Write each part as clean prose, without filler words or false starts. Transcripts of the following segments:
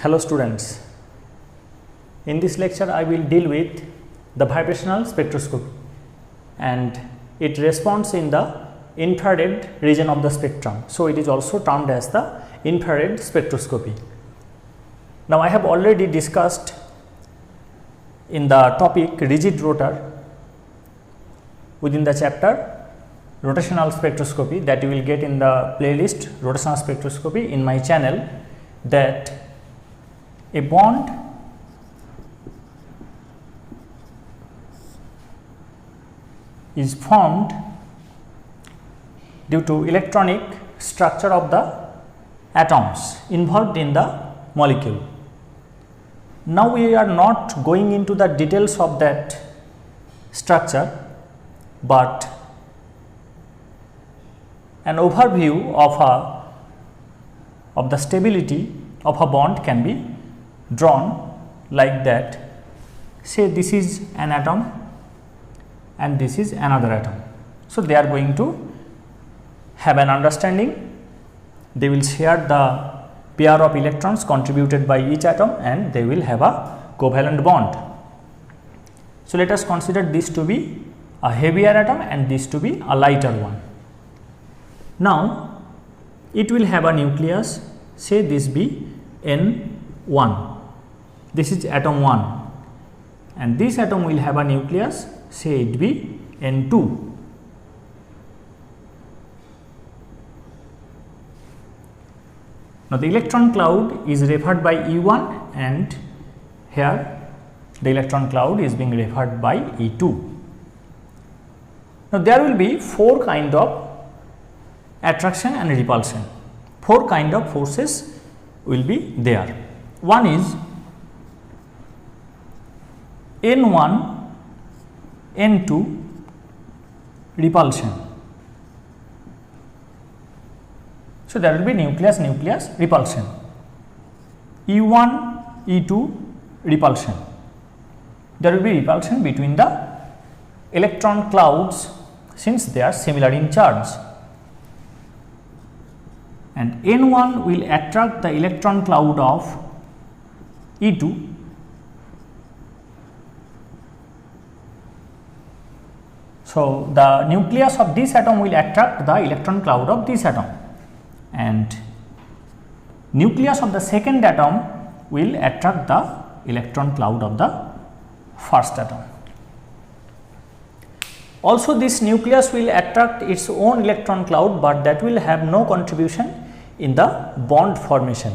Hello students, in this lecture I will deal with the vibrational spectroscopy and it responds in the infrared region of the spectrum. So, it is also termed as the infrared spectroscopy. Now, I have already discussed in the topic rigid rotor within the chapter rotational spectroscopy that you will get in the playlist rotational spectroscopy in my channel, that a bond is formed due to electronic structure of the atoms involved in the molecule. Now, we are not going into the details of that structure, but an overview of the stability of a bond can be drawn like that. Say this is an atom and this is another atom. So, they are going to have an understanding, they will share the pair of electrons contributed by each atom and they will have a covalent bond. So, let us consider this to be a heavier atom and this to be a lighter one. Now, it will have a nucleus, say this be N1, this is atom 1 and this atom will have a nucleus, say it be N2. Now, the electron cloud is referred by E1 and here the electron cloud is being referred by E2. Now, there will be four kind of attraction and repulsion, four kind of forces will be there. One is N1, N2 repulsion. So, there will be nucleus repulsion, E1, E2 repulsion. There will be repulsion between the electron clouds since they are similar in charge, and N1 will attract the electron cloud of E2 so the nucleus of this atom will attract the electron cloud of this atom and nucleus of the second atom will attract the electron cloud of the first atom. Also, this nucleus will attract its own electron cloud, but that will have no contribution in the bond formation.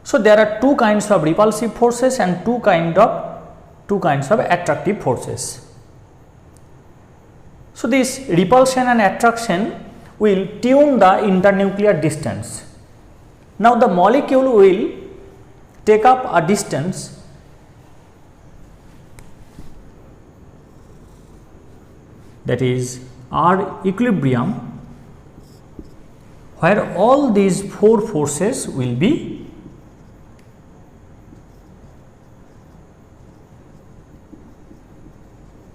So, there are two kinds of repulsive forces and two kinds of attractive forces. So, this repulsion and attraction will tune the internuclear distance. Now, the molecule will take up a distance that is R equilibrium, where all these four forces will be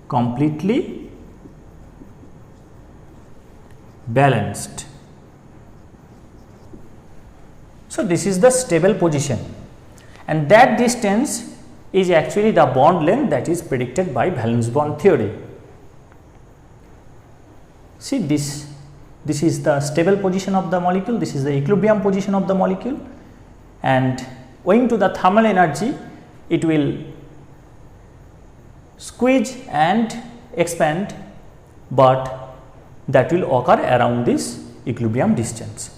completely balanced. So, this is the stable position and that distance is actually the bond length that is predicted by valence bond theory. See, this is the stable position of the molecule, this is the equilibrium position of the molecule, and owing to the thermal energy it will squeeze and expand, but that will occur around this equilibrium distance.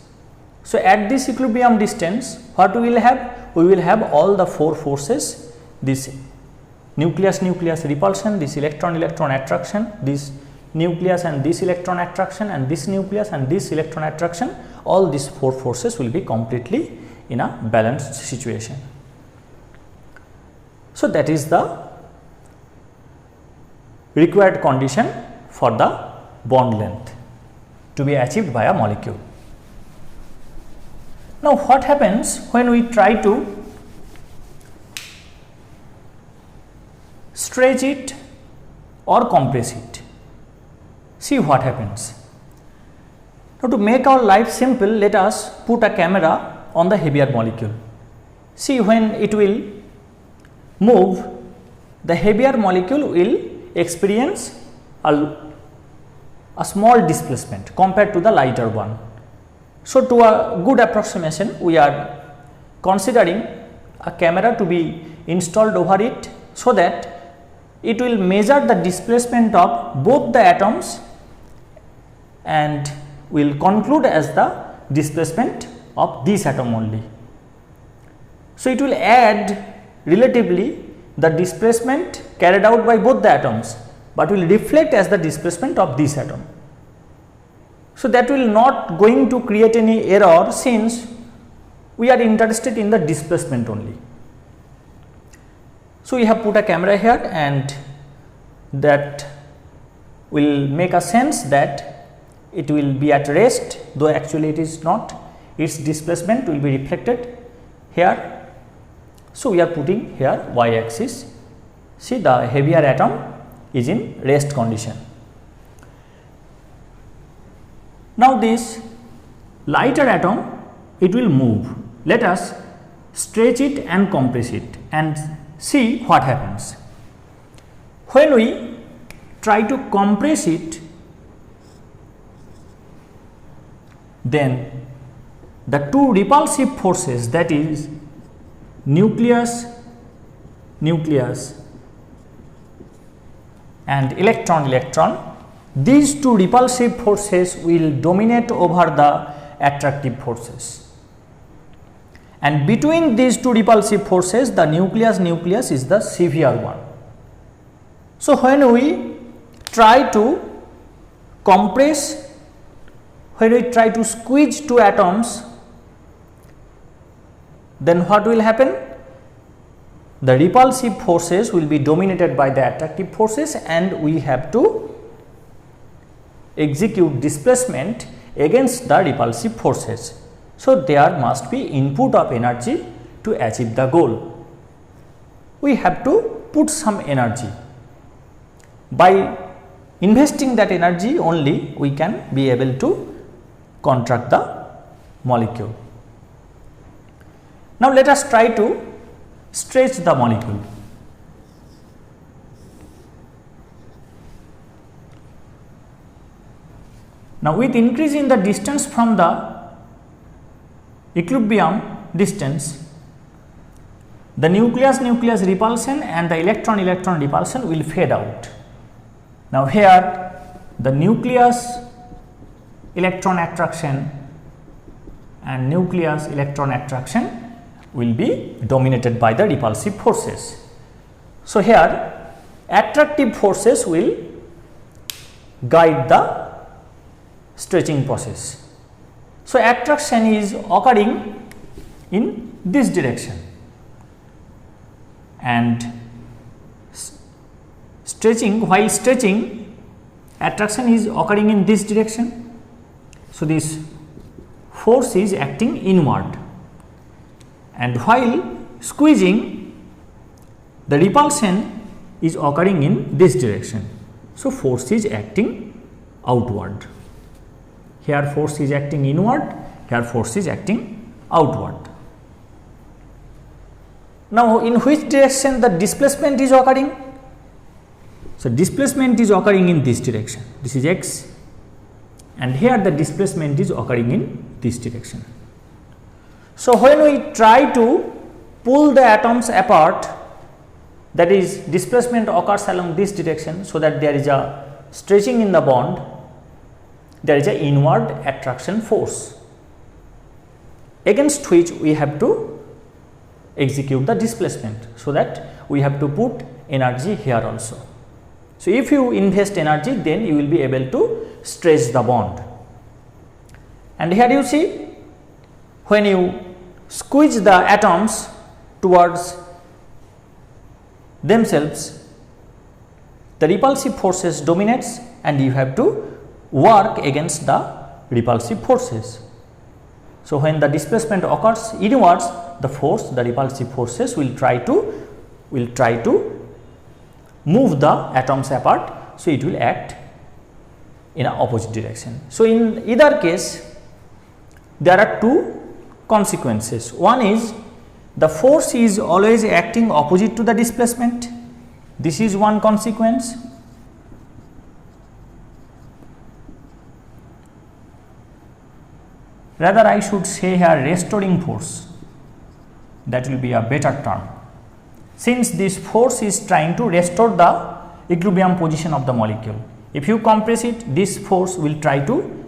So, at this equilibrium distance what we will have? We will have all the four forces, this nucleus repulsion, this electron attraction, this nucleus and this electron attraction, and this nucleus and this electron attraction, all these four forces will be completely in a balanced situation. So, that is the required condition for the bond length to be achieved by a molecule. Now, what happens when we try to stretch it or compress it? See what happens. Now, to make our life simple, let us put a camera on the heavier molecule. see, when it will move, the heavier molecule will experience a small displacement compared to the lighter one. So, to a good approximation, we are considering a camera to be installed over it, so that it will measure the displacement of both the atoms and will conclude as the displacement of this atom only. So, it will add relatively the displacement carried out by both the atoms, but will reflect as the displacement of this atom. So, that will not going to create any error, since we are interested in the displacement only. So, we have put a camera here, and that will make a sense that it will be at rest, though actually it is not. Its displacement will be reflected here. So, we are putting here y axis. See, the heavier atom is in rest condition. Now, this lighter atom, it will move. Let us stretch it and compress it and see what happens. When we try to compress it, then the two repulsive forces, that is nucleus and electron, these two repulsive forces will dominate over the attractive forces. And between these two repulsive forces, the nucleus is the severe one. So, when we try to compress, when we try to squeeze two atoms, then what will happen? The repulsive forces will be dominated by the attractive forces, and we have to execute displacement against the repulsive forces. So, there must be input of energy to achieve the goal. We have to put some energy. By investing that energy only, we can be able to contract the molecule. Now, let us try to stretch the molecule. Now, with increase in the distance from the equilibrium distance, the nucleus repulsion and the electron repulsion will fade out. Now, here the nucleus electron attraction and nucleus electron attraction will be dominated by the repulsive forces. So, here attractive forces will guide the stretching process. So, attraction is occurring in this direction, and while stretching, attraction is occurring in this direction. So, this force is acting inward, and while squeezing, the repulsion is occurring in this direction. So, force is acting outward. Here force is acting inward, here force is acting outward. Now, in which direction the displacement is occurring? So, displacement is occurring in this direction, this is x, and here the displacement is occurring in this direction. So, when we try to pull the atoms apart, that is displacement occurs along this direction, so that there is a stretching in the bond, there is an inward attraction force against which we have to execute the displacement. So, that we have to put energy here also. So, if you invest energy, then you will be able to stretch the bond. And here you see, when you squeeze the atoms towards themselves, the repulsive forces dominates, and you have to work against the repulsive forces. So, when the displacement occurs inwards, the repulsive forces will try to move the atoms apart. So, it will act in an opposite direction. So, in either case, there are two consequences. One is the force is always acting opposite to the displacement. This is one consequence. Rather, I should say here restoring force, that will be a better term, since this force is trying to restore the equilibrium position of the molecule. If you compress it, this force will try to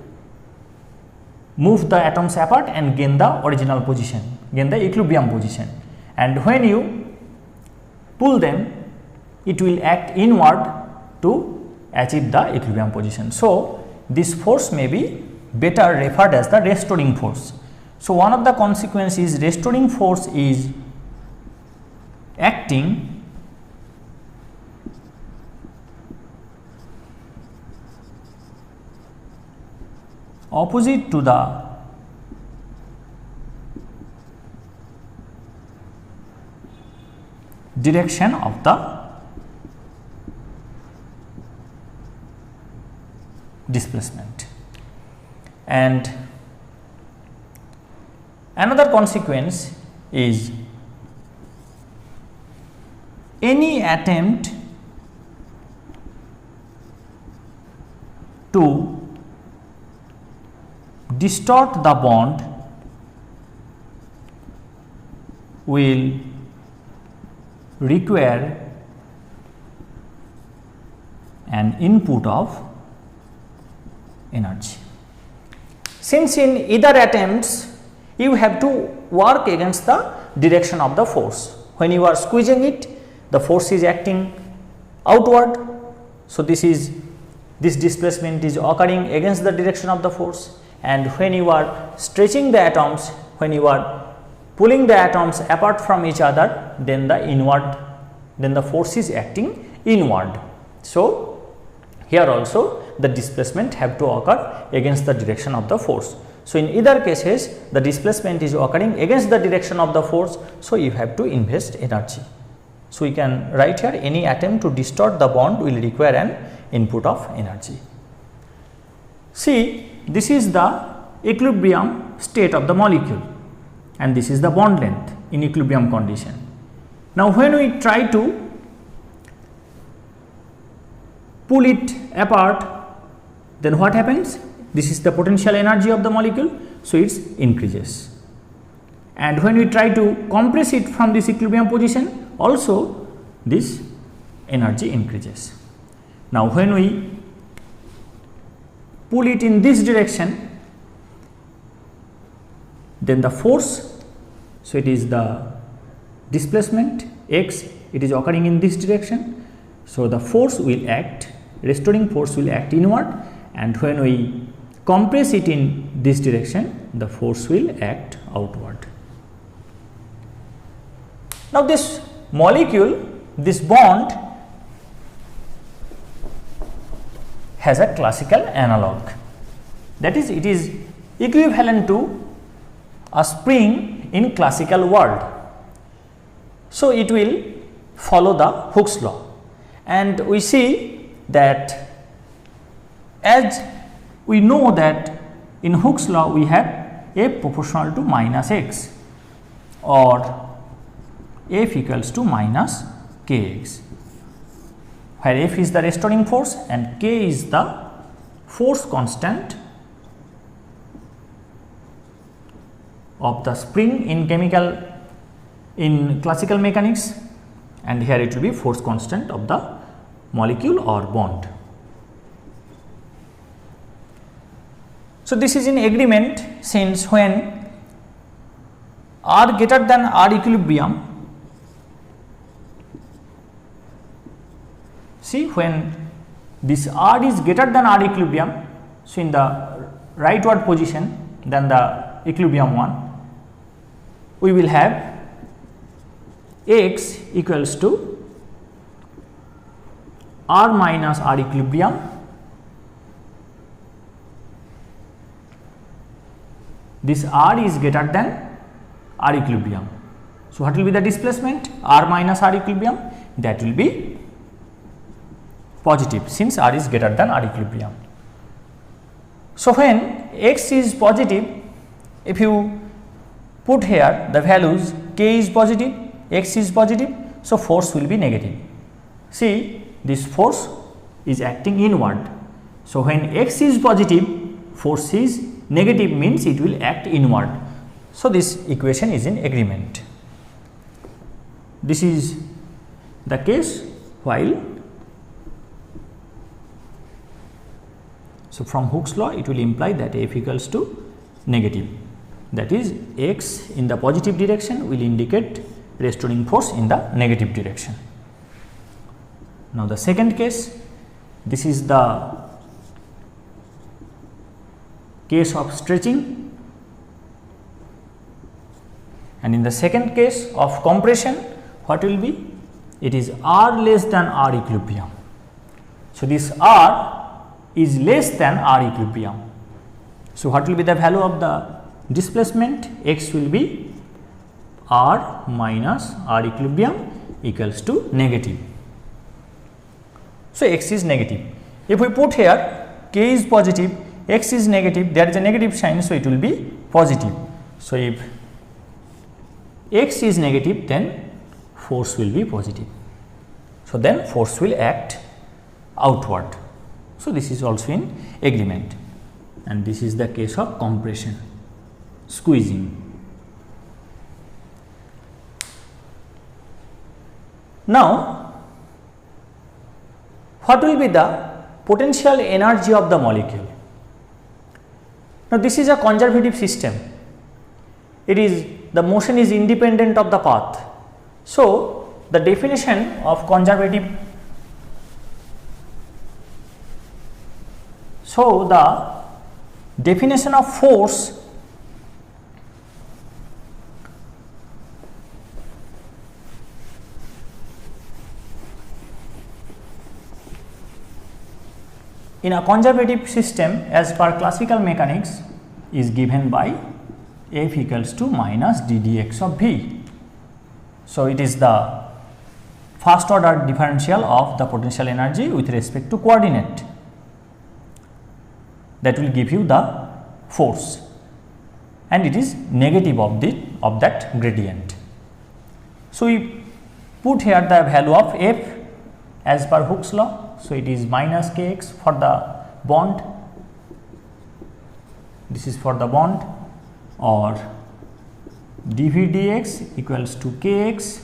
move the atoms apart and gain the original position, gain the equilibrium position, and when you pull them, it will act inward to achieve the equilibrium position. So, this force may be better referred as the restoring force. So, one of the consequences is restoring force is acting opposite to the direction of the displacement. And another consequence is any attempt to distort the bond will require an input of energy. Since in either attempts you have to work against the direction of the force. When you are squeezing it, the force is acting outward. So, this displacement is occurring against the direction of the force, and when you are stretching the atoms, when you are pulling the atoms apart from each other, then the force is acting inward. So, here also the displacement have to occur against the direction of the force. So, in either cases the displacement is occurring against the direction of the force. So, you have to invest energy. So, we can write here any attempt to distort the bond will require an input of energy. See, this is the equilibrium state of the molecule and this is the bond length in equilibrium condition. Now, when we try to pull it apart, then what happens? This is the potential energy of the molecule, so it increases. And when we try to compress it from this equilibrium position, also this energy increases. Now, when we pull it in this direction, then the force, so it is the displacement x, it is occurring in this direction. So, the force will act, restoring force will act inward, and when we compress it in this direction, the force will act outward. Now, this molecule, this bond has a classical analog, that is, it is equivalent to a spring in classical world. So, it will follow the Hooke's law, and we see that as we know that in Hooke's law we have F proportional to minus x or F equals to minus kx, where F is the restoring force and k is the force constant of the spring in classical mechanics, and here it will be force constant of the molecule or bond. So, this is in agreement, since when R greater than R equilibrium, see when this R is greater than R equilibrium, so in the rightward position than the equilibrium one, we will have x equals to R minus R equilibrium, this R is greater than R equilibrium. So, what will be the displacement? R minus R equilibrium, that will be positive, since R is greater than R equilibrium. So, when x is positive, if you put here the values k is positive, x is positive, so force will be negative. See, this force is acting inward. So, when x is positive, force is negative, means it will act inward. So, this equation is in agreement. This is the case while, so from Hooke's law it will imply that F equals to negative, that is x in the positive direction will indicate restoring force in the negative direction. Now, the second case, this is the case of stretching, and in the second case of compression, what will be? It is R less than R equilibrium. So, this R is less than R equilibrium. So, what will be the value of the displacement? X will be R minus R equilibrium equals to negative. So, x is negative. If we put here k is positive, x is negative, there is a negative sign, so it will be positive. So, if x is negative, then force will be positive. So, then force will act outward. So, this is also in agreement, and this is the case of compression, squeezing. Now, what will be the potential energy of the molecule? Now, this is a conservative system. It is, the motion is independent of the path. So, the definition of conservative, so the definition of force in a conservative system as per classical mechanics is given by F equals to minus d dx of v. So, it is the first order differential of the potential energy with respect to coordinate that will give you the force, and it is negative of that gradient. So, we put here the value of F as per Hooke's law. So, it is minus kx for the bond, this is for the bond, or dv dx equals to kx,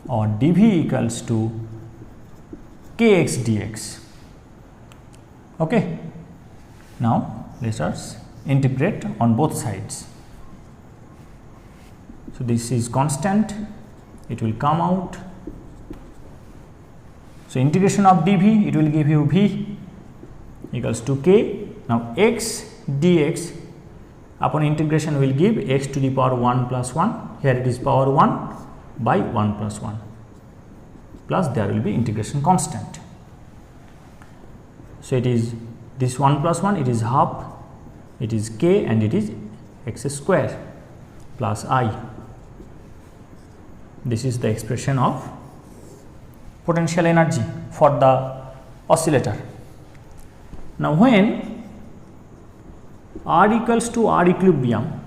or dv equals to kx dx. Okay. Now, let us integrate on both sides. So, this is constant, it will come out. So, integration of dv, it will give you v equals to k. Now, x dx upon integration will give x to the power 1 plus 1, here it is power 1 by 1 plus 1, plus there will be integration constant. So, it is this 1 plus 1, it is half, it is k, and it is x square plus I. This is the expression of potential energy for the oscillator. Now, when R equals to R equilibrium,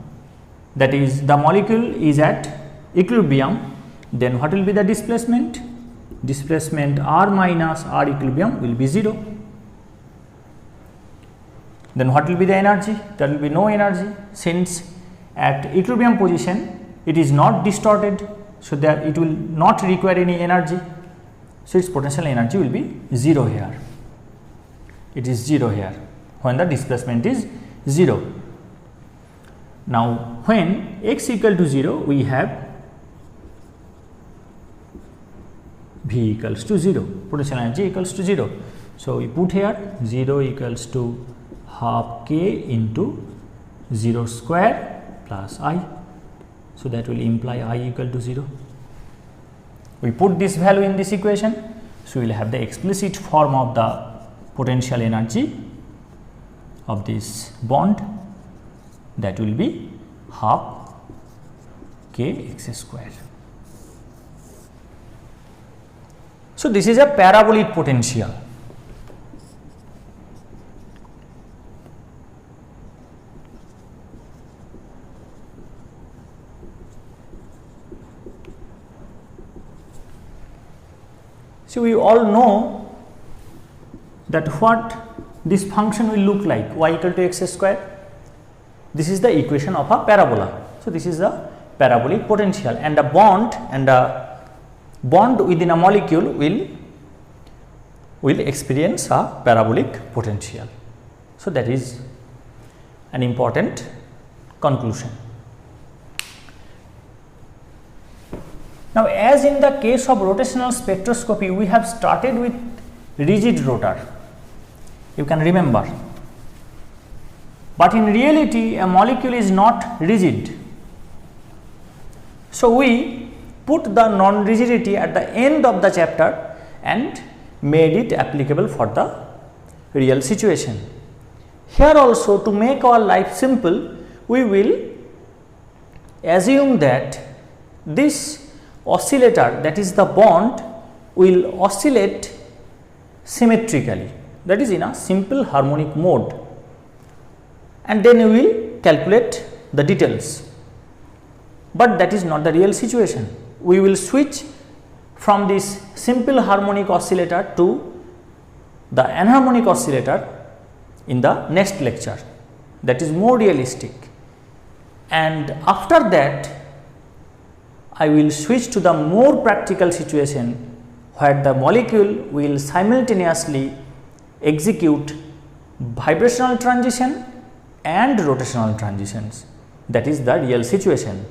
that is the molecule is at equilibrium, then what will be the displacement? Displacement R minus R equilibrium will be 0. Then what will be the energy? There will be no energy, since at equilibrium position it is not distorted, so that it will not require any energy. So, its potential energy will be 0 here, it is 0 here when the displacement is 0. Now, when x equal to 0, we have v equals to 0, potential energy equals to 0. So, we put here 0 equals to half k into 0 square plus I. So, that will imply I equal to 0. We put this value in this equation. So, we will have the explicit form of the potential energy of this bond, that will be half k x square. So, this is a parabolic potential. So, we all know that what this function will look like, y equal to x square. This is the equation of a parabola. So, this is a parabolic potential, and a bond within a molecule will experience a parabolic potential. So, that is an important conclusion. Now, as in the case of rotational spectroscopy, we have started with rigid rotor, you can remember, but in reality a molecule is not rigid. So, we put the non-rigidity at the end of the chapter and made it applicable for the real situation. Here also, to make our life simple, we will assume that this oscillator, that is the bond, will oscillate symmetrically, that is in a simple harmonic mode, and then we will calculate the details. But that is not the real situation. We will switch from this simple harmonic oscillator to the enharmonic oscillator in the next lecture, that is more realistic, and after that I will switch to the more practical situation where the molecule will simultaneously execute vibrational transition and rotational transitions. That is the real situation,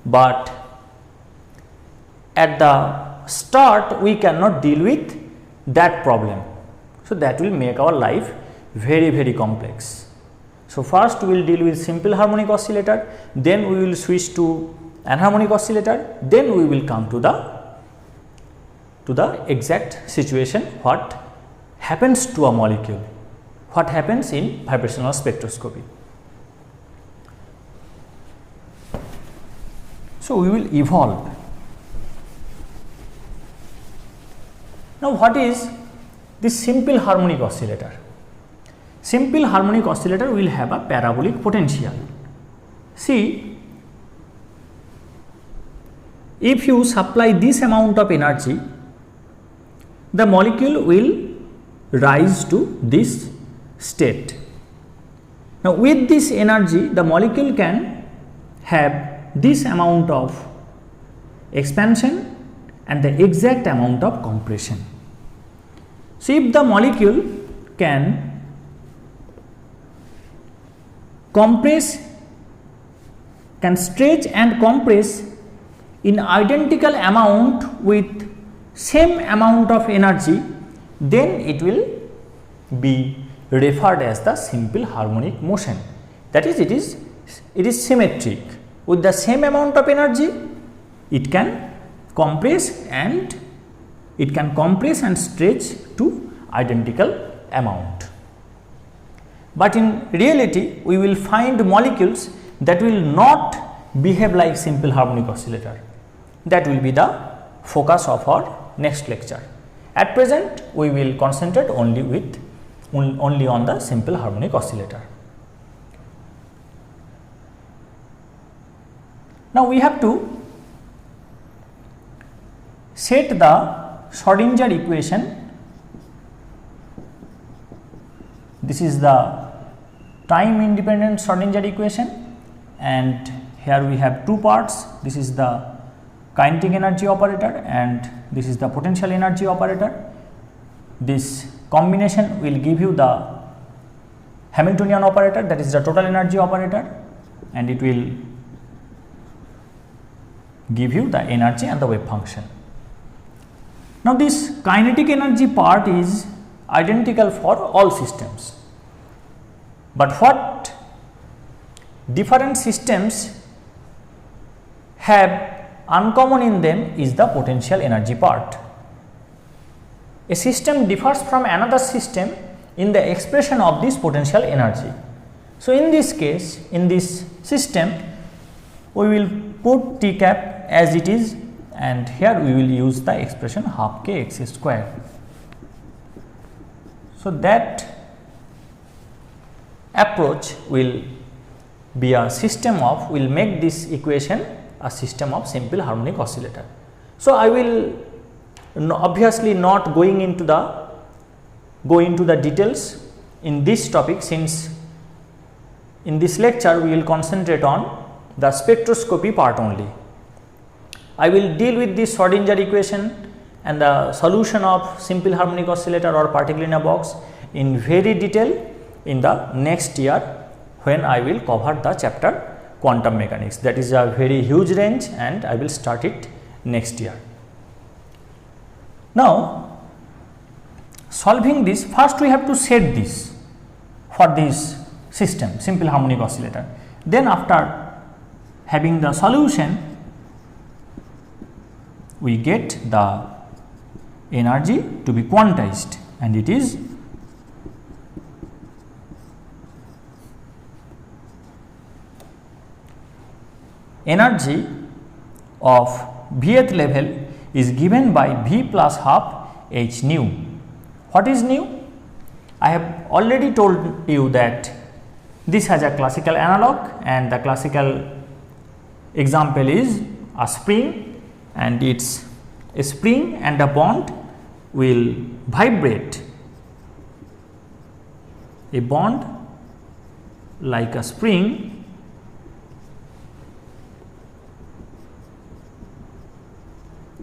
but at the start we cannot deal with that problem. So, that will make our life very complex. So, first we will deal with simple harmonic oscillator, then we will switch to enharmonic oscillator, then we will come to the exact situation what happens to a molecule, what happens in vibrational spectroscopy. So, we will evolve. Now, what is this simple harmonic oscillator? Simple harmonic oscillator will have a parabolic potential. See, if you supply this amount of energy, the molecule will rise to this state. Now, with this energy, the molecule can have this amount of expansion and the exact amount of compression. So, if the molecule can stretch and compress in identical amount with same amount of energy, then it will be referred as the simple harmonic motion. That is, it is symmetric. With the same amount of energy, it can compress and stretch to identical amount. But in reality, we will find molecules that will not behave like simple harmonic oscillator. That will be the focus of our next lecture. At present, we will concentrate only on the simple harmonic oscillator. Now, we have to set the Schrodinger equation. This is the time independent Schrodinger equation, and here we have two parts. This is the kinetic energy operator and this is the potential energy operator. This combination will give you the Hamiltonian operator, that is the total energy operator, and it will give you the energy and the wave function. Now, this kinetic energy part is identical for all systems, but what different systems have uncommon in them is the potential energy part. A system differs from another system in the expression of this potential energy. So, in this case, in this system, we will put T cap as it is, and here we will use the expression half k x square. So, that approach will be a system of, will make this equation a system of simple harmonic oscillator. So, I will obviously not go into the details in this topic, since in this lecture we will concentrate on the spectroscopy part only. I will deal with this Schrodinger equation and the solution of simple harmonic oscillator or particle in a box in very detail in the next year, when I will cover the chapter quantum mechanics. That is a very huge range and I will start it next year. Now, solving this, first we have to set this for this system, simple harmonic oscillator. Then after having the solution, we get the energy to be quantized, and it is energy of Vth level is given by V plus half h nu. What is nu? I have already told you that this has a classical analog, and the classical example is a spring, and its a spring and a bond will vibrate. A bond like a spring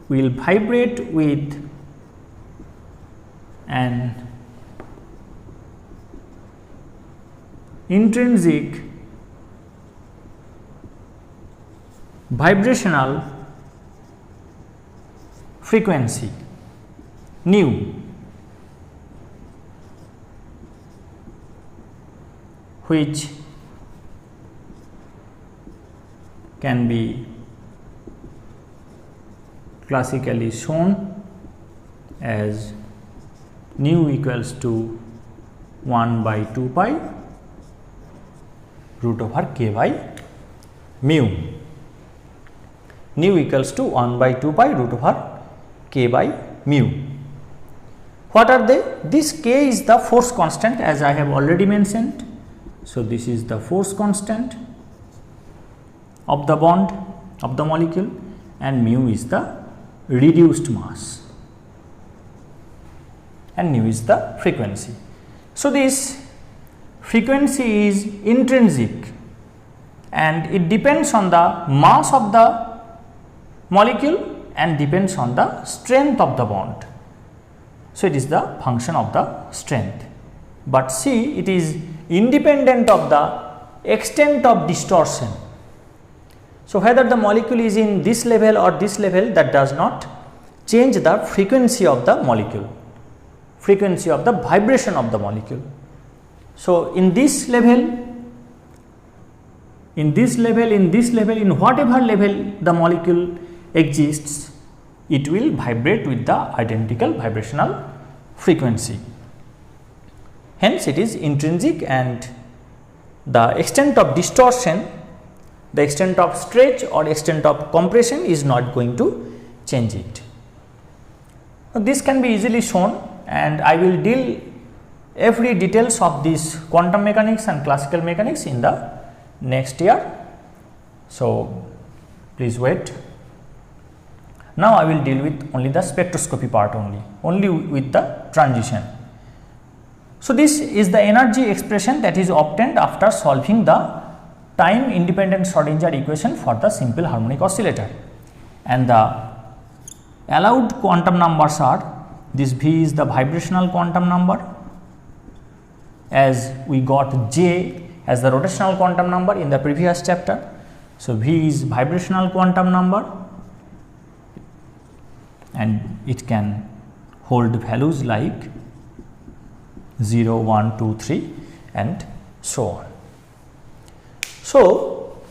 will vibrate with an intrinsic vibrational frequency nu, which can be classically shown as nu equals to 1 by 2 pi root over k by mu. Nu equals to 1 by 2 pi root over k by mu. What are they? This k is the force constant, as I have already mentioned. So, this is the force constant of the bond of the molecule, and mu is the reduced mass, and nu is the frequency. So, this frequency is intrinsic and it depends on the mass of the molecule and depends on the strength of the bond. So, it is the function of the strength, but see, it is independent of the extent of distortion. So, whether the molecule is in this level or this level, that does not change the frequency of the molecule, frequency of the vibration of the molecule. So, in this level, in this level, in this level, in whatever level the molecule exists, it will vibrate with the identical vibrational frequency. Hence, it is intrinsic, and the extent of distortion, the extent of stretch or extent of compression is not going to change it. Now, this can be easily shown, and I will deal every details of this quantum mechanics and classical mechanics in the next year. So, please wait. Now, I will deal with only the spectroscopy part only with the transition. So, this is the energy expression that is obtained after solving the time independent Schrodinger equation for the simple harmonic oscillator, and the allowed quantum numbers are, this V is the vibrational quantum number, as we got J as the rotational quantum number in the previous chapter. So, V is vibrational quantum number, and it can hold values like 0, 1, 2, 3 and so on. So,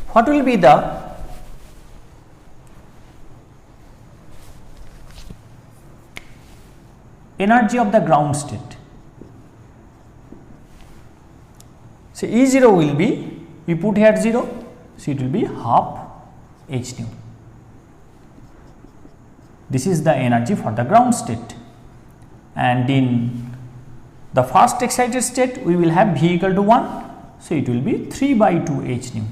what will be the energy of the ground state? So, E0 will be, we put here 0, so it will be half h nu. This is the energy for the ground state, and in the first excited state we will have V equal to 1, so it will be 3 by 2 h nu.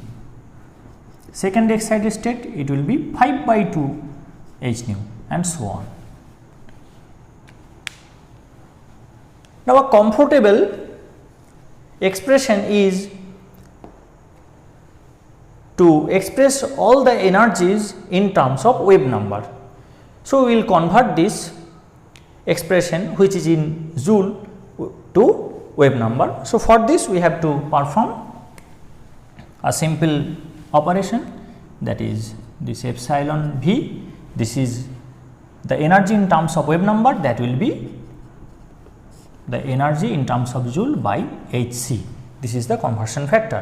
second excited state it will be 5 by 2 h nu and so on. Now, a comfortable expression is to express all the energies in terms of wave number. So, we will convert this expression which is in joule to wave number. So, for this we have to perform a simple operation, that is this epsilon v, this is the energy in terms of wave number, that will be the energy in terms of joule by Hc. This is the conversion factor.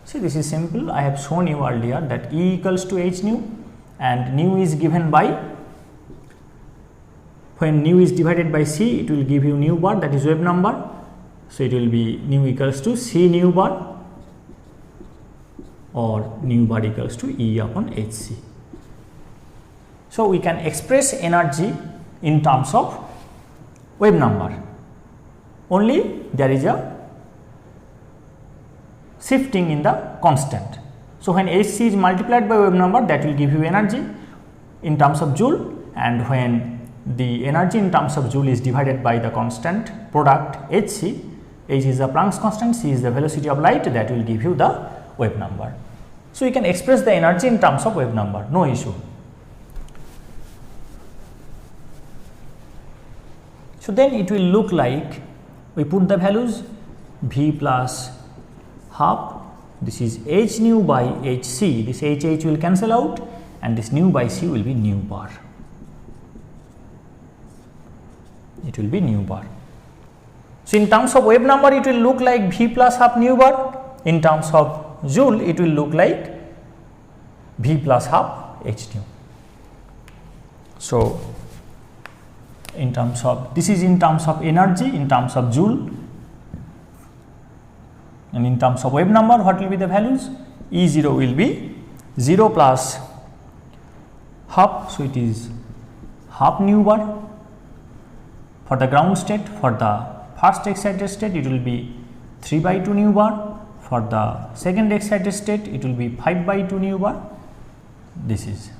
See, this is simple. I have shown you earlier that E equals to h nu, and nu is given by, when nu is divided by c, it will give you nu bar, that is wave number. So, it will be nu equals to c nu bar or nu bar equals to E upon Hc. So, we can express energy in terms of wave number, only there is a shifting in the constant. So, when Hc is multiplied by wave number, that will give you energy in terms of joule, and when the energy in terms of joule is divided by the constant product Hc, H is the Planck's constant, c is the velocity of light, that will give you the wave number. So, you can express the energy in terms of wave number, no issue. So, then it will look like, we put the values v plus half, this is h nu by hc, this h will cancel out and this nu by c will be nu bar, it will be nu bar. So, in terms of wave number it will look like v plus half nu bar, in terms of joule it will look like v plus half h nu. So, in terms of, this is in terms of energy in terms of joule, and in terms of wave number what will be the values? E0 will be 0 plus half, so it is half nu bar for the ground state. For the first excited state it will be 3 by 2 nu bar, for the second excited state it will be 5 by 2 nu bar, this is.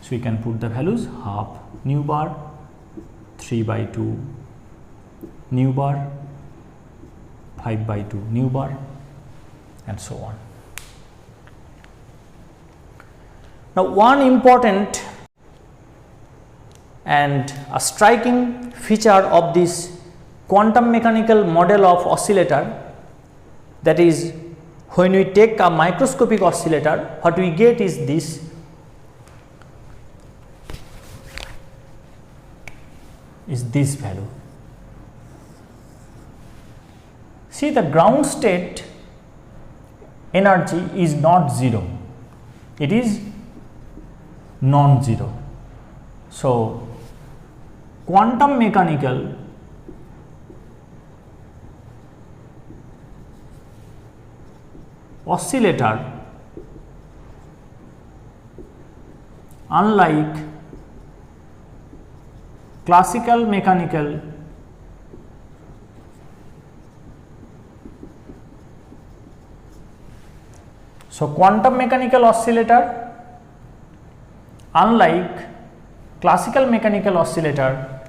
So, we can put the values half nu bar, 3 by 2 nu bar, 5 by 2 nu bar, and so on. Now, one important and a striking feature of this quantum mechanical model of oscillator, that is, when we take a microscopic oscillator, what we get is this value. See, the ground state energy is not 0, it is non-zero. So, quantum mechanical oscillator, unlike classical mechanical So, quantum mechanical oscillator, unlike classical mechanical oscillator,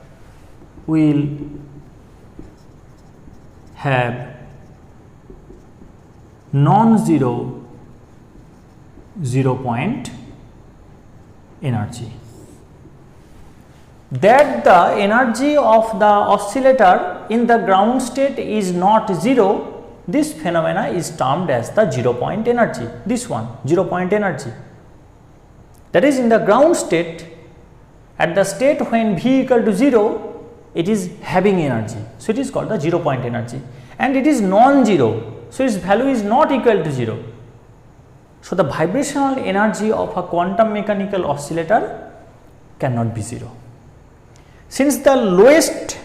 will have non-zero 0 point energy. That the energy of the oscillator in the ground state is not 0, this phenomena is termed as the 0 point energy, this one 0 point energy. That is, in the ground state, at the state when V equal to 0, it is having energy. So, it is called the 0 point energy, and it is non-zero. So, its value is not equal to 0. So, the vibrational energy of a quantum mechanical oscillator cannot be 0. Since the lowest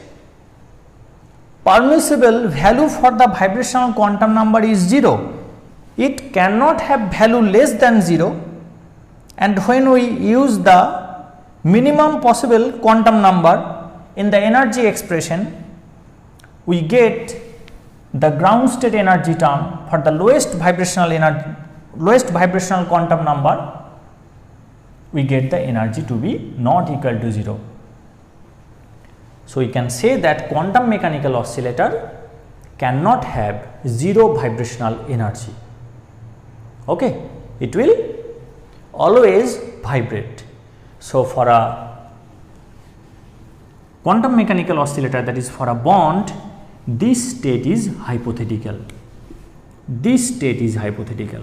permissible value for the vibrational quantum number is 0, it cannot have value less than 0, and when we use the minimum possible quantum number in the energy expression, we get the ground state energy term for the lowest vibrational energy, lowest vibrational quantum number, we get the energy to be not equal to 0. So, we can say that quantum mechanical oscillator cannot have 0 vibrational energy. Okay. It will always vibrate. So, for a quantum mechanical oscillator, that is for a bond, this state is hypothetical. This state is hypothetical.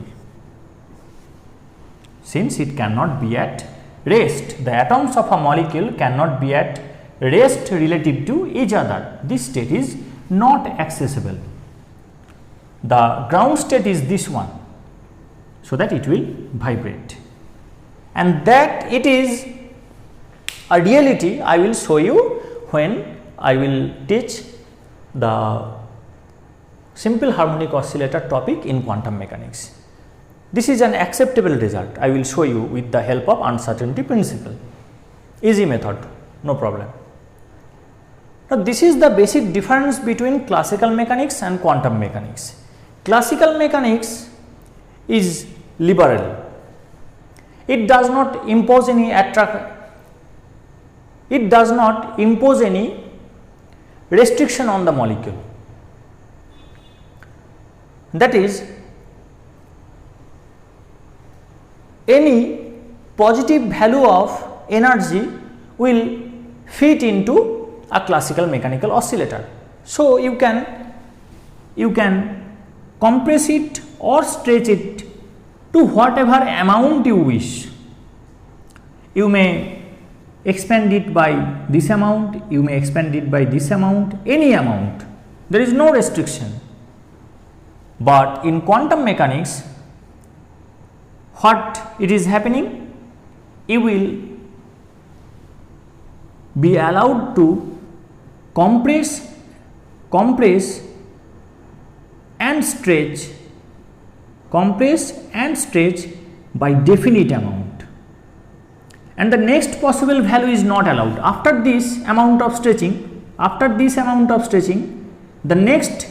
Since it cannot be at rest, the atoms of a molecule cannot be at rest relative to each other. This state is not accessible. The ground state is this one, so that it will vibrate, and that it is a reality I will show you when I will teach the simple harmonic oscillator topic in quantum mechanics. This is an acceptable result. I will show you with the help of uncertainty principle. Easy method, no problem. Now, this is the basic difference between classical mechanics and quantum mechanics. Classical mechanics is liberal. It does not impose any restriction on the molecule. That is, any positive value of energy will fit into a classical mechanical oscillator. So, you can compress it or stretch it to whatever amount you wish. You may expand it by this amount, you may expand it by this amount, any amount. There is no restriction. But in quantum mechanics, what it is happening? You will be allowed to compress and stretch by definite amount, and the next possible value is not allowed. After this amount of stretching, the next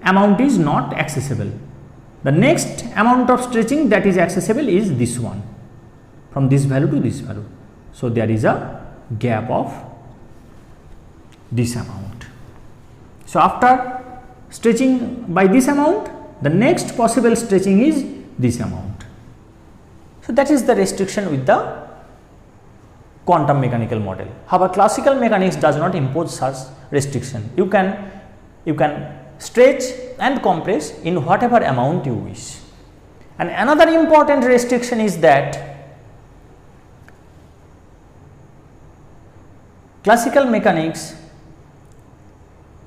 amount is not accessible. The next amount of stretching that is accessible is this one, from this value to this value. So, there is a gap of this amount. So, after stretching by this amount, the next possible stretching is this amount. So, that is the restriction with the quantum mechanical model. However, classical mechanics does not impose such restriction. You can stretch and compress in whatever amount you wish. And another important restriction is that classical mechanics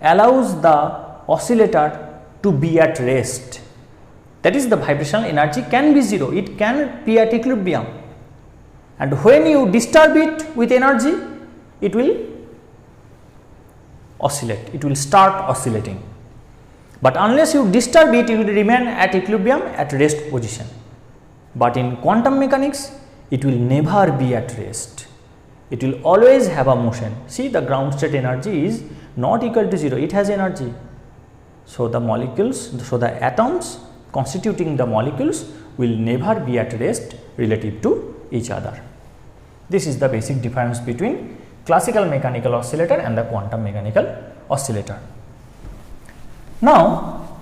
allows the oscillator to be at rest. That is, the vibrational energy can be 0, it can be at equilibrium, and when you disturb it with energy, it will oscillate, it will start oscillating. But unless you disturb it, it will remain at equilibrium, at rest position. But in quantum mechanics, it will never be at rest, it will always have a motion. See, the ground state energy is not equal to 0, it has energy. So, the molecules, so the atoms constituting the molecules will never be at rest relative to each other. This is the basic difference between classical mechanical oscillator and the quantum mechanical oscillator. Now,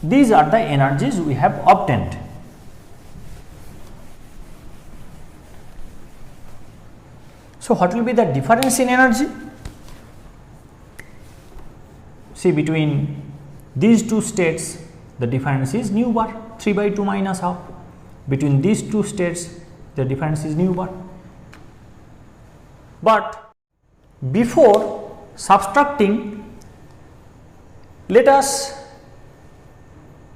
these are the energies we have obtained. So, what will be the difference in energy? See, between these two states, the difference is nu bar, 3 by 2 minus half. Between these two states, the difference is nu bar. But before subtracting, let us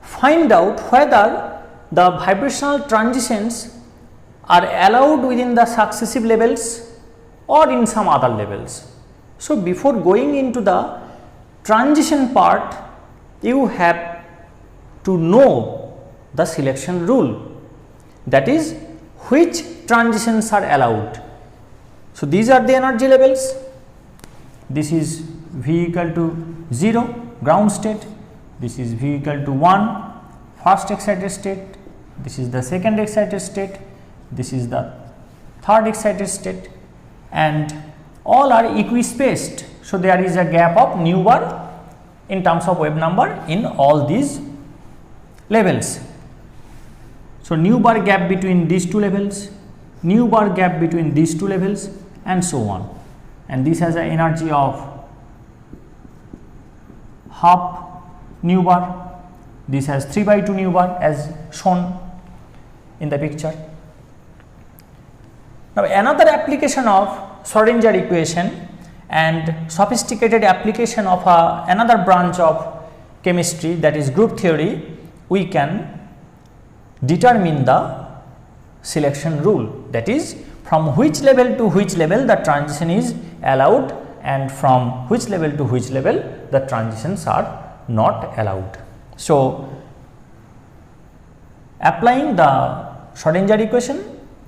find out whether the vibrational transitions are allowed within the successive levels or in some other levels. So, before going into the transition part, you have to know the selection rule, that is, which transitions are allowed. So, these are the energy levels. This is V equal to 0, ground state, this is V equal to 1 first excited state, this is the second excited state, this is the third excited state, and all are equispaced. So, there is a gap of nu bar in terms of wave number in all these levels. So, nu bar gap between these two levels, nu bar gap between these two levels, and so on, and this has an energy of half nu bar, this has 3/2 nu bar as shown in the picture. Now, another application of Schrodinger equation and sophisticated application of another branch of chemistry, that is group theory, we can determine the selection rule, that is from which level to which level the transition is allowed and from which level to which level the transitions are not allowed. So, applying the Schrodinger equation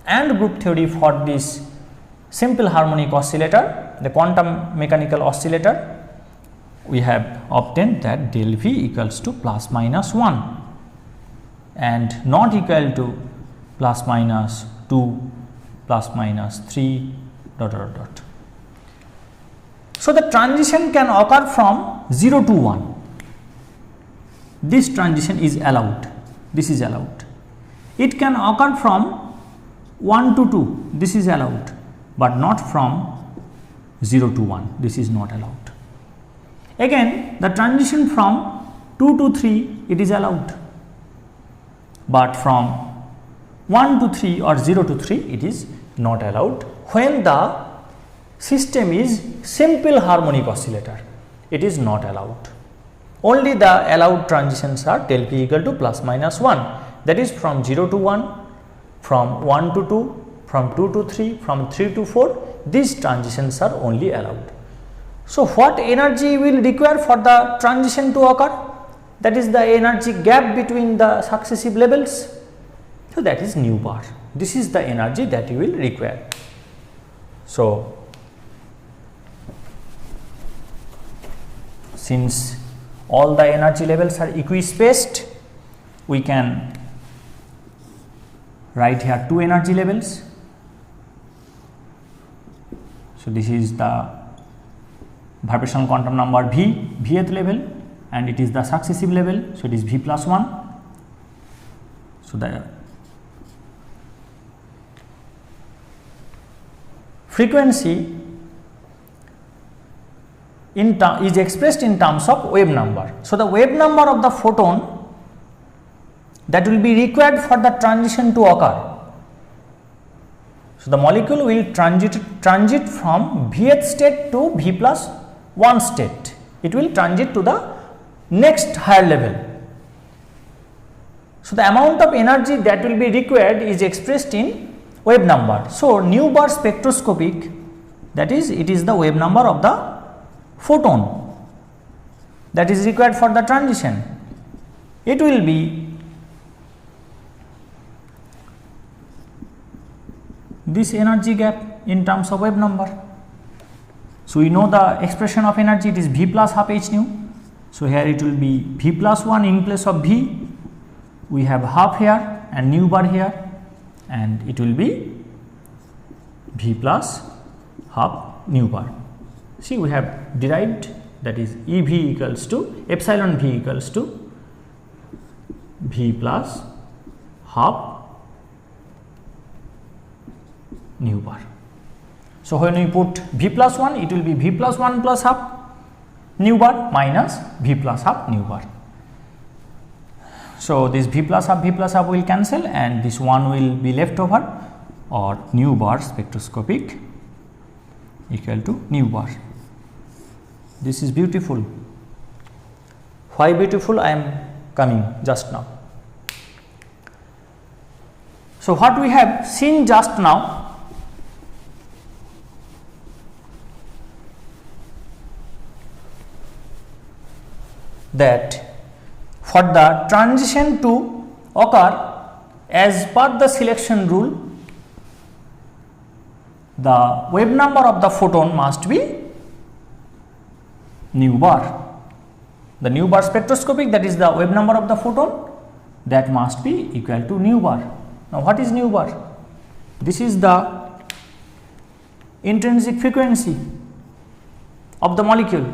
and group theory for this simple harmonic oscillator, the quantum mechanical oscillator, we have obtained that del V equals to plus minus 1 and not equal to plus minus 2 plus minus 3 dot dot dot. So, the transition can occur from 0 to 1, this transition is allowed, this is allowed. It can occur from 1 to 2, this is allowed, but not from 0 to 1, this is not allowed. Again, the transition from 2 to 3, it is allowed, but from 1 to 3 or 0 to 3, it is not allowed when the system is simple harmonic oscillator, it is not allowed. Only the allowed transitions are del P equal to plus minus 1, that is from 0 to 1, from 1 to 2, from 2 to 3, from 3 to 4, these transitions are only allowed. So, what energy will require for the transition to occur? That is the energy gap between the successive levels. So, that is nu bar. This is the energy that you will require. So, since all the energy levels are equispaced, we can write here two energy levels. So, this is the vibrational quantum number V, Vth level, and it is the successive level. So, it is V plus 1. So, the frequency is expressed in terms of wave number. So, the wave number of the photon that will be required for the transition to occur. So, the molecule will transit from Vth state to V plus 1 state. It will transit to the next higher level. So, the amount of energy that will be required is expressed in wave number. So, nu bar spectroscopic, that is, it is the wave number of the photon that is required for the transition. It will be this energy gap in terms of wave number. So, we know the expression of energy, it is V plus half h nu. So, here it will be V plus 1 in place of V, we have half here and nu bar here, and it will be V plus half nu bar. See, we have derived, that is E V equals to epsilon V equals to V plus half nu bar. So, when we put V plus 1, it will be V plus 1 plus half nu bar minus V plus half nu bar. So, this V plus half will cancel and this 1 will be left over, or nu bar spectroscopic equal to nu bar. This is beautiful. Why beautiful? I am coming just now. So, what we have seen just now, that for the transition to occur as per the selection rule, the wave number of the photon must be nu bar. the nu bar spectroscopic, that is the wave number of the photon, that must be equal to nu bar. Now, what is nu bar? This is the intrinsic frequency of the molecule.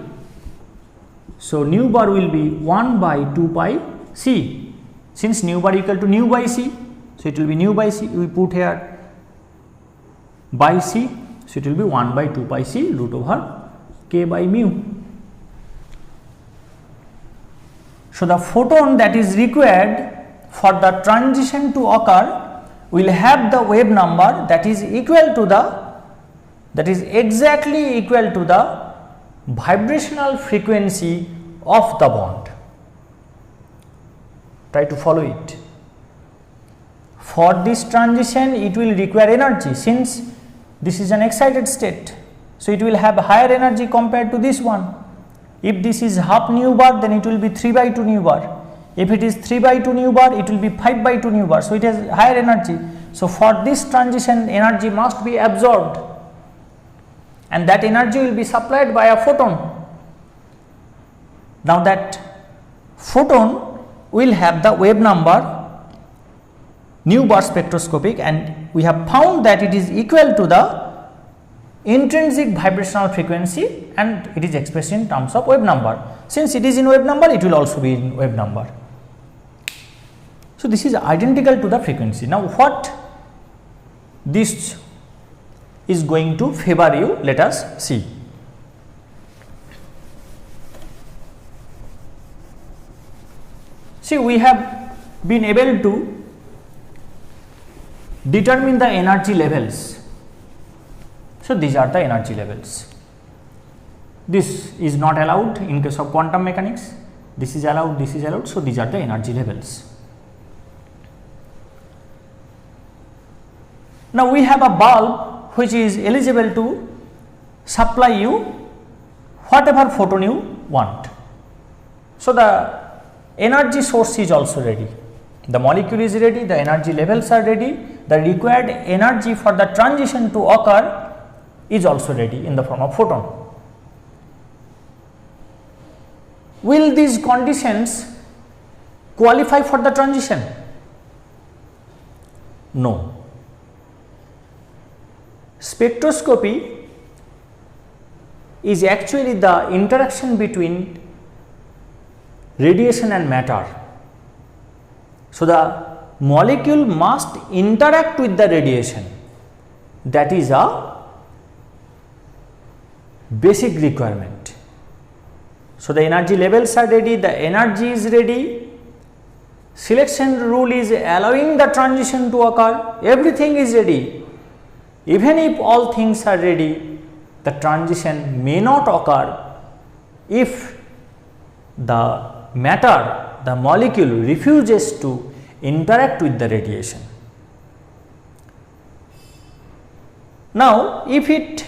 So, nu bar will be 1 by 2 pi c, since nu bar equal to nu by c. So, it will be nu by c, we put here by c. So, it will be 1 by 2 pi c root over k by mu. So, the photon that is required for the transition to occur will have the wave number that is equal to the, that is exactly equal to the vibrational frequency of the bond. Try to follow it. For this transition, it will require energy, since this is an excited state. So, it will have higher energy compared to this one. If this is half nu bar, then it will be 3 by 2 nu bar. If it is 3 by 2 nu bar, it will be 5 by 2 nu bar. So, it has higher energy. So, for this transition, energy must be absorbed, and that energy will be supplied by a photon. Now, that photon will have the wave number nu bar spectroscopic, and we have found that it is equal to the intrinsic vibrational frequency, and it is expressed in terms of wave number. Since it is in wave number, it will also be in wave number. So, this is identical to the frequency. Now, what this is going to favor you, let us see. See, we have been able to determine the energy levels. So, these are the energy levels. This is not allowed in case of quantum mechanics, this is allowed, this is allowed. So, these are the energy levels. Now, we have a bulb which is eligible to supply you whatever photon you want. So, the energy source is also ready, the molecule is ready, the energy levels are ready, the required energy for the transition to occur is also ready in the form of photon. Will these conditions qualify for the transition? No. Spectroscopy is actually the interaction between radiation and matter. So, the molecule must interact with the radiation, that is a basic requirement. So, the energy levels are ready, the energy is ready, selection rule is allowing the transition to occur, everything is ready. Even if all things are ready, the transition may not occur if the matter, the molecule refuses to interact with the radiation. Now, if it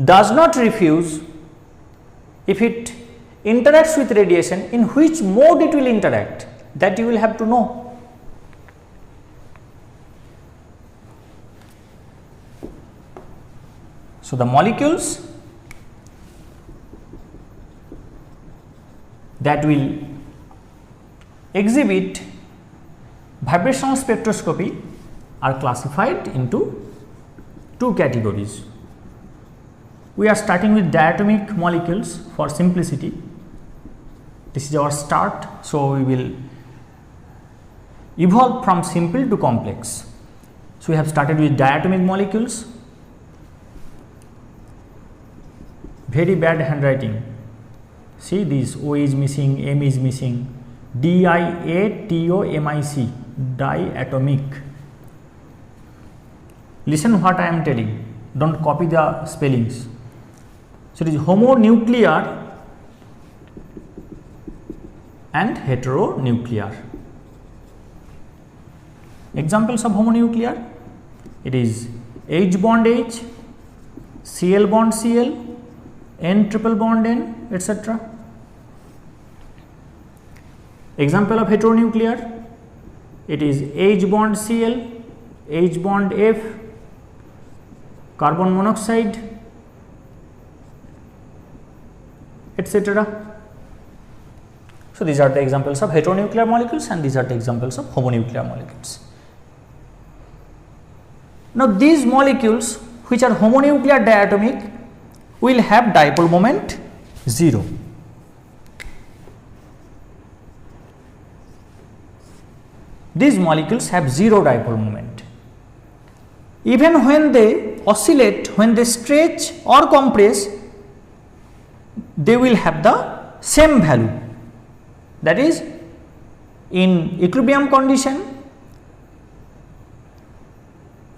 does not refuse, if it interacts with radiation, in which mode it will interact, that you will have to know. So, the molecules that will exhibit vibrational spectroscopy are classified into two categories. We are starting with diatomic molecules for simplicity. This is our start. So, we will evolve from simple to complex. So, we have started with diatomic molecules. Very bad handwriting. See, this O is missing, M is missing. DIATOMIC, diatomic. Listen what I am telling, don't copy the spellings. So, it is homonuclear and heteronuclear. Examples of homonuclear, it is H bond H, Cl bond Cl, N triple bond N, etc. Example of heteronuclear, it is H bond Cl, H bond F, carbon monoxide, etc. So, these are the examples of heteronuclear molecules and these are the examples of homonuclear molecules. Now, these molecules which are homonuclear diatomic will have dipole moment 0. These molecules have 0 dipole moment. Even when they oscillate, when they stretch or compress, they will have the same value. That is, in equilibrium condition,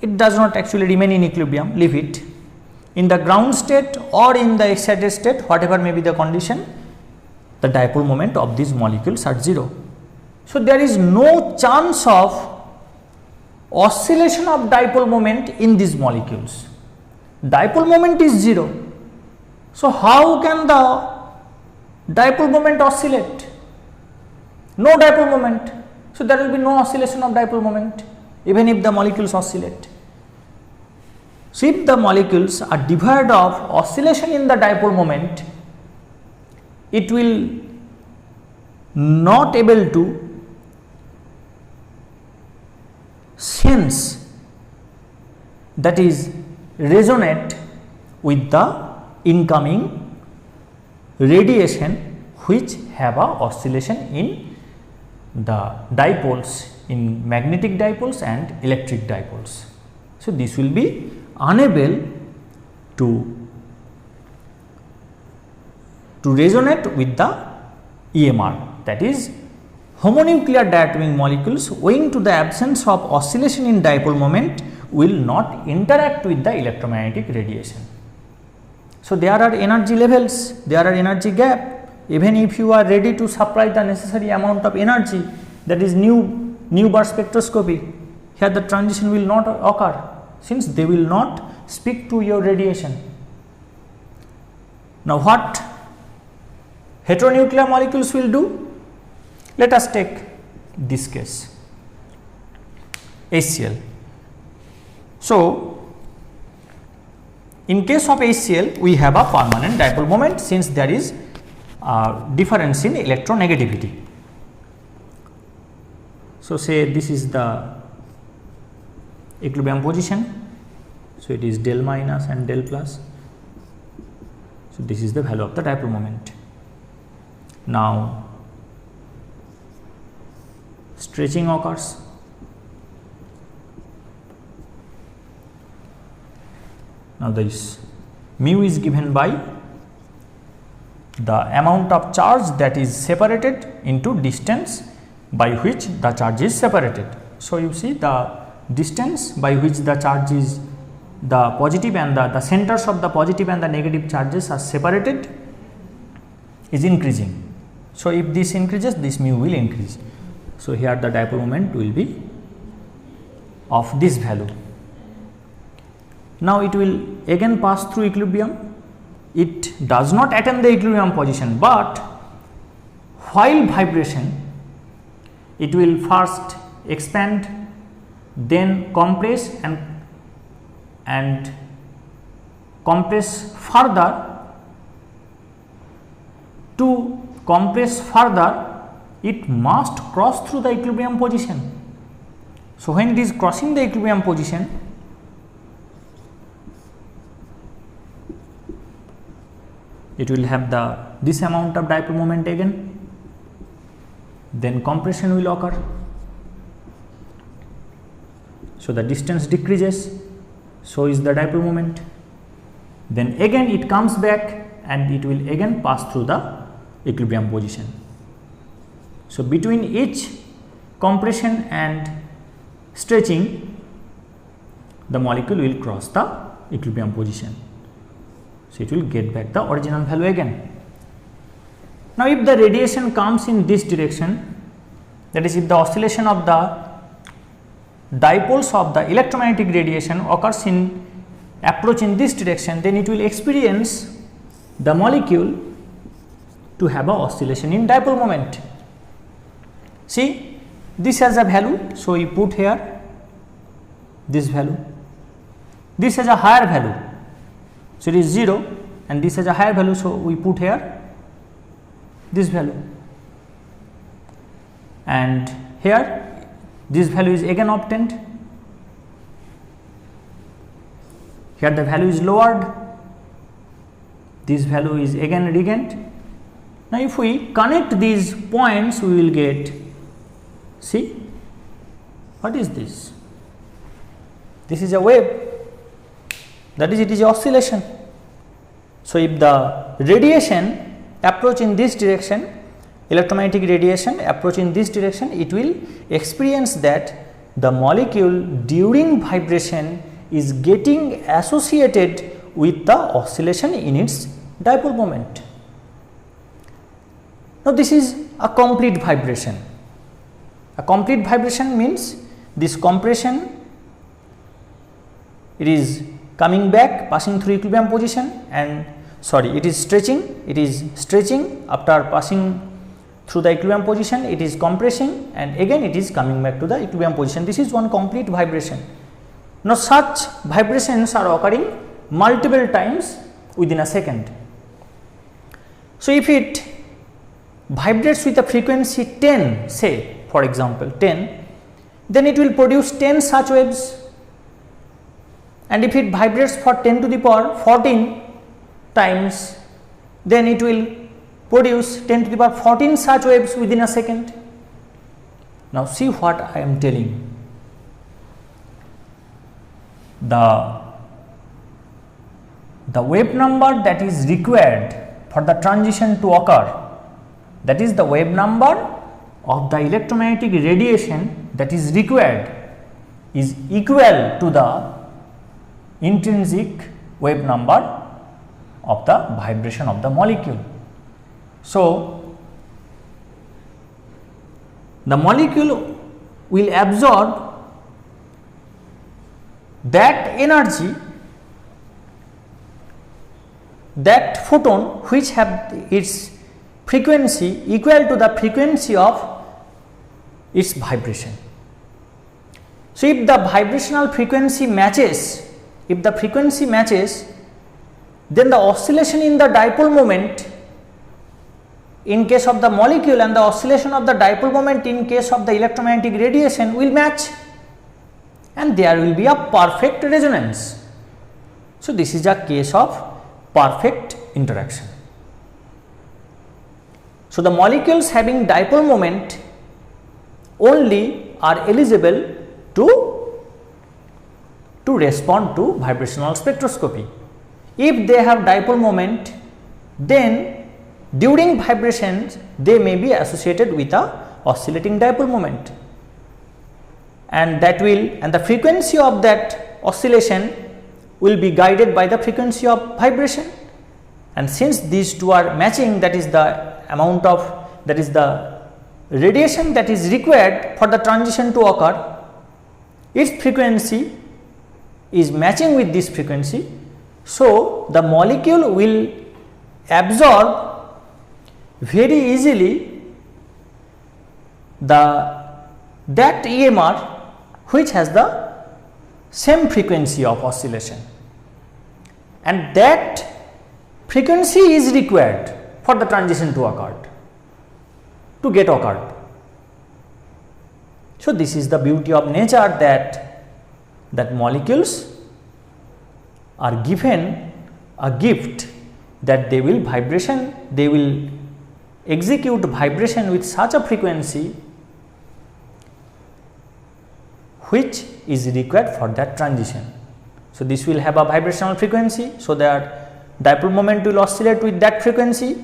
it does not actually remain in equilibrium, leave it. In the ground state or in the excited state, whatever may be the condition, the dipole moment of these molecules are 0. So, there is no chance of oscillation of dipole moment in these molecules. Dipole moment is 0. So, how can the dipole moment oscillate? No dipole moment. So, there will be no oscillation of dipole moment even if the molecules oscillate. So, if the molecules are devoid of oscillation in the dipole moment, it will not able to sense, that is resonate with the incoming radiation which have a oscillation in the dipoles, in magnetic dipoles and electric dipoles. So, this will be unable to resonate with the EMR, that is homonuclear diatomic molecules owing to the absence of oscillation in dipole moment will not interact with the electromagnetic radiation. So, there are energy levels, there are energy gap. Even if you are ready to supply the necessary amount of energy, that is new burst spectroscopy, here the transition will not occur, since they will not speak to your radiation. Now, what heteronuclear molecules will do? Let us take this case, HCl. So, in case of HCl, we have a permanent dipole moment, since there is difference in electronegativity. So, say this is the equilibrium position. So, it is del minus and del plus. So, this is the value of the dipole moment. Now, stretching occurs. Now, this mu is given by the amount of charge that is separated into distance by which the charge is separated. So, you see the distance by which the charge is, the positive and the centers of the positive and the negative charges are separated is increasing. So, if this increases, this mu will increase. So, here the dipole moment will be of this value. Now, it will again pass through equilibrium. It does not attain the equilibrium position, but while vibration, it will first expand, then compress and compress further. To compress further, it must cross through the equilibrium position. So, when it is crossing the equilibrium position, it will have this amount of dipole moment again, then compression will occur. So, the distance decreases, so is the dipole moment, then again it comes back and it will again pass through the equilibrium position. So, between each compression and stretching, the molecule will cross the equilibrium position. So, it will get back the original value again. Now, if the radiation comes in this direction, that is, if the oscillation of the dipoles of the electromagnetic radiation occurs in approach in this direction, then it will experience the molecule to have a oscillation in dipole moment. See, this has a value, so we put here this value. This has a higher value, so it is 0, and this has a higher value, so we put here this value. and here this value is again obtained, here the value is lowered, this value is again regained. Now, if we connect these points, we will get, see what is this? This is a wave, that is, it is oscillation. So, if the radiation approach in this direction, electromagnetic radiation approach in this direction, it will experience that the molecule during vibration is getting associated with the oscillation in its dipole moment. Now, this is a complete vibration. A complete vibration means this compression, it is coming back, passing through equilibrium position, and it is stretching after passing through the equilibrium position, it is compressing, and again it is coming back to the equilibrium position. This is one complete vibration. Now, such vibrations are occurring multiple times within a second. So, if it vibrates with a frequency 10, say for example 10, then it will produce 10 such waves, and if it vibrates for 10 to the power 14 times, then it will produce 10 to the power 14 such waves within a second. Now, see what I am telling. The wave number that is required for the transition to occur, that is the wave number of the electromagnetic radiation that is required, is equal to the intrinsic wave number of the vibration of the molecule. So, the molecule will absorb that energy, that photon which have its frequency equal to the frequency of its vibration. So, if the vibrational frequency matches, then the oscillation in the dipole moment in case of the molecule and the oscillation of the dipole moment in case of the electromagnetic radiation will match, and there will be a perfect resonance. So, this is a case of perfect interaction. So, the molecules having dipole moment only are eligible to respond to vibrational spectroscopy. If they have dipole moment, then during vibrations they may be associated with a oscillating dipole moment, and the frequency of that oscillation will be guided by the frequency of vibration, and since these two are matching, that is the amount of, that is the radiation that is required for the transition to occur, its frequency is matching with this frequency. So, the molecule will absorb very easily that EMR which has the same frequency of oscillation, and that frequency is required for the transition to occur, to get occurred. So, this is the beauty of nature, that molecules are given a gift that they will execute vibration with such a frequency which is required for that transition. So, this will have a vibrational frequency, so that dipole moment will oscillate with that frequency,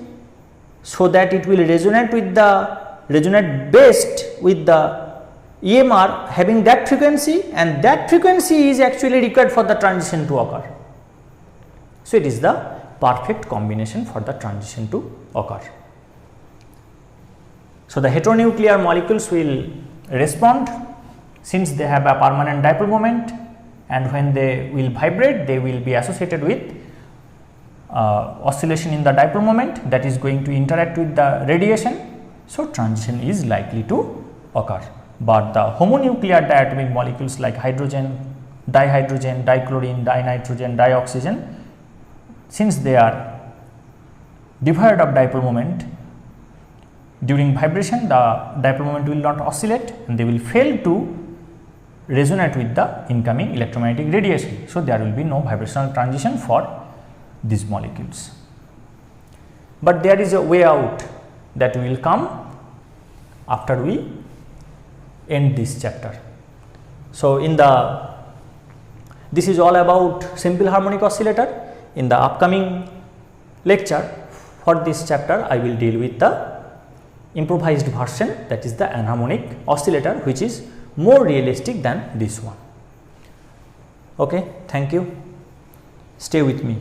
so that it will resonate based with the EMR having that frequency, and that frequency is actually required for the transition to occur. So, it is the perfect combination for the transition to occur. So, the heteronuclear molecules will respond since they have a permanent dipole moment, and when they will vibrate, they will be associated with oscillation in the dipole moment that is going to interact with the radiation. So, transition is likely to occur, but the homonuclear diatomic molecules like hydrogen, dihydrogen, dichlorine, dinitrogen, dioxygen, since they are devoid of dipole moment, during vibration the dipole moment will not oscillate and they will fail to resonate with the incoming electromagnetic radiation. So, there will be no vibrational transition for these molecules. But there is a way out that will come after we end this chapter. So, this is all about simple harmonic oscillator. In the upcoming lecture for this chapter, I will deal with the improvised version, that is the anharmonic oscillator, which is more realistic than this one. Okay, thank you. Stay with me.